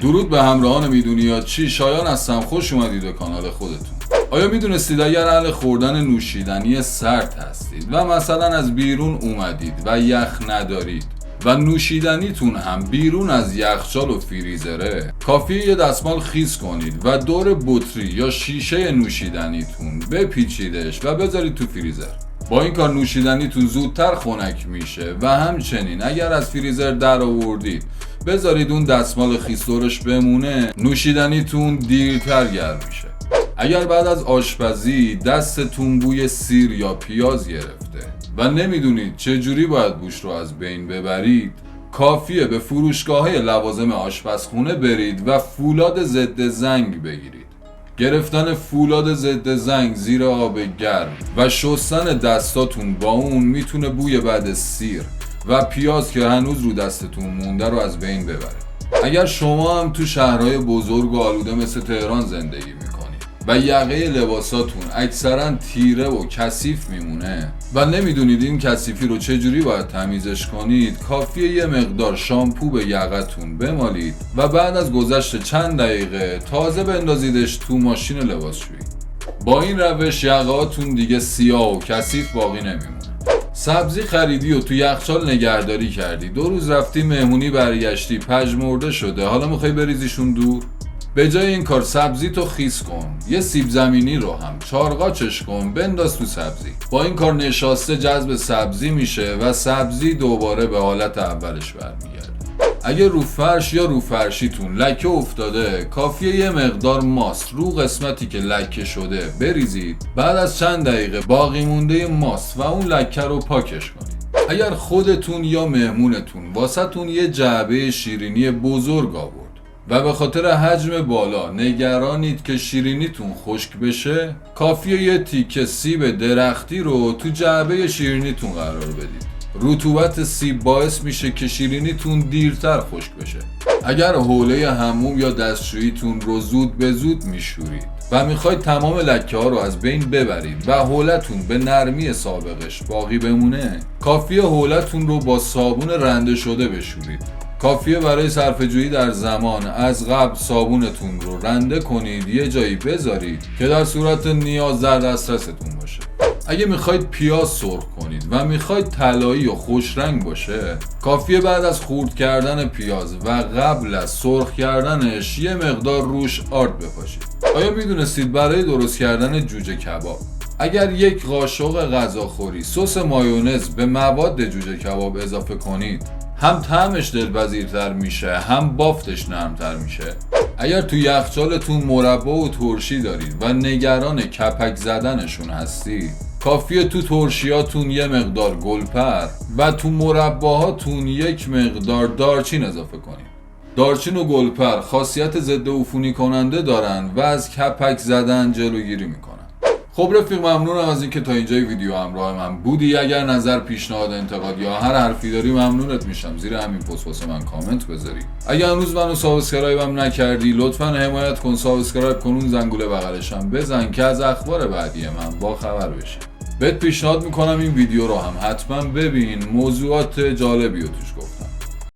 درود به همراهان میدونی چی، شایان هستم. خوش اومدید به کانال خودتون. آیا میدونستید اگر اهل خوردن نوشیدنی سرد هستید و مثلا از بیرون اومدید و یخ ندارید و نوشیدنیتون هم بیرون از یخچال و فریزره، کافیه یه دستمال خیس کنید و دور بطری یا شیشه نوشیدنیتون بپیچیدش و بذارید تو فریزر. با این کار نوشیدنیتون زودتر خنک میشه و همچنین اگر از فریزر در آوردید بذارید اون دستمال خیس دورش بمونه، نوشیدنیتون دیرتر گرم میشه. اگر بعد از آشپزی دستتون بوی سیر یا پیاز گرفته و نمیدونید چجوری باید بوش رو از بین ببرید، کافیه به فروشگاه‌های لوازم آشپزخونه برید و فولاد ضد زنگ بگیرید. گرفتن فولاد ضد زنگ زیر آب گرم و شستن دستاتون با اون میتونه بوی بد سیر و پیاز که هنوز رو دستتون مونده رو از بین ببره. اگر شما هم تو شهرهای بزرگ و آلوده مثل تهران زندگی میکنید و یقه لباساتون اکثرا تیره و کثیف میمونه و نمیدونید این کثیفی رو چجوری باید تمیزش کنید، کافیه یه مقدار شامپو به یقتون بمالید و بعد از گذشت چند دقیقه تازه بندازیدش تو ماشین لباسشویی. با این روش یقه‌هاتون دیگه سیاه و کثیف باقی نمیمونه. سبزی خریدی و تو یخچال نگهداری کردی، 2 روز رفتی مهمونی برگشتی پژمرده شده، حالا میخوای بریزیشون دور؟ به جای این کار سبزی تو خیس کن، یه سیب زمینی رو هم چارقاچش کن بنداز تو سبزی. با این کار نشاسته جذب سبزی میشه و سبزی دوباره به حالت اولش برمیگرده. اگه رو فرش یا رو فرشیتون لکه افتاده، کافیه یه مقدار ماست رو قسمتی که لکه شده بریزید، بعد از چند دقیقه باقی مونده ماست و اون لکه رو پاکش کنید. اگر خودتون یا مهمونتون واسهتون یه جعبه شیرینی بزرگ آورد و به خاطر حجم بالا نگرانید که شیرینیتون خشک بشه، کافیه یه تیکه سیب درختی رو تو جعبه شیرینیتون قرار بدید. رطوبت سیب باعث میشه که شیرینیتون دیرتر خشک بشه. اگر حوله حموم یا دستشوییتون رو زود به زود میشورید و میخواید تمام لکه ها رو از بین ببرید و حولتون به نرمی سابقش باقی بمونه، کافیه حولتون رو با صابون رنده شده بشورید. کافیه برای صرفه‌جویی در زمان از قبل صابونتون رو رنده کنید، یه جایی بذارید که در صورت نیاز در دسترستون باشه. اگه میخواید پیاز سرخ کنید و میخواید طلایی و خوش رنگ باشه، کافیه بعد از خورد کردن پیاز و قبل از سرخ کردنش یه مقدار روش آرد بپاشید. آیا میدونستید برای درست کردن جوجه کباب اگر یک قاشق غذاخوری سس مایونز به مواد جوجه کباب اضافه کنید، هم طعمش دلپذیرتر میشه هم بافتش نرمتر میشه؟ اگر تو یخچالتون مربا و ترشی دارید و نگران کپک زدنشون هستید، کافیه تو ترشیاتون یه مقدار گلپر و تو مرباهاتون یک مقدار دارچین اضافه کنید. دارچین و گلپر خاصیت ضد عفونی کننده دارن و از کپک زدن جلوگیری میکنن. خب رفیق، ممنونم از اینکه تا اینجای ویدیو همراه من بودی. اگر نظر، پیشنهاد، انتقاد یا هر حرفی داری ممنونت میشم زیر همین پست واسه من کامنت بذاری. اگر هنوز منو سابسکرایبم نکردی لطفاً حمایت کن، سابسکرایب کن، اون زنگوله بغلشم بزن که از اخبار بعدی من با خبر بشی. بهت پیشنهاد میکنم این ویدیو رو هم حتما ببین، موضوعات جالبی رو توش گفت.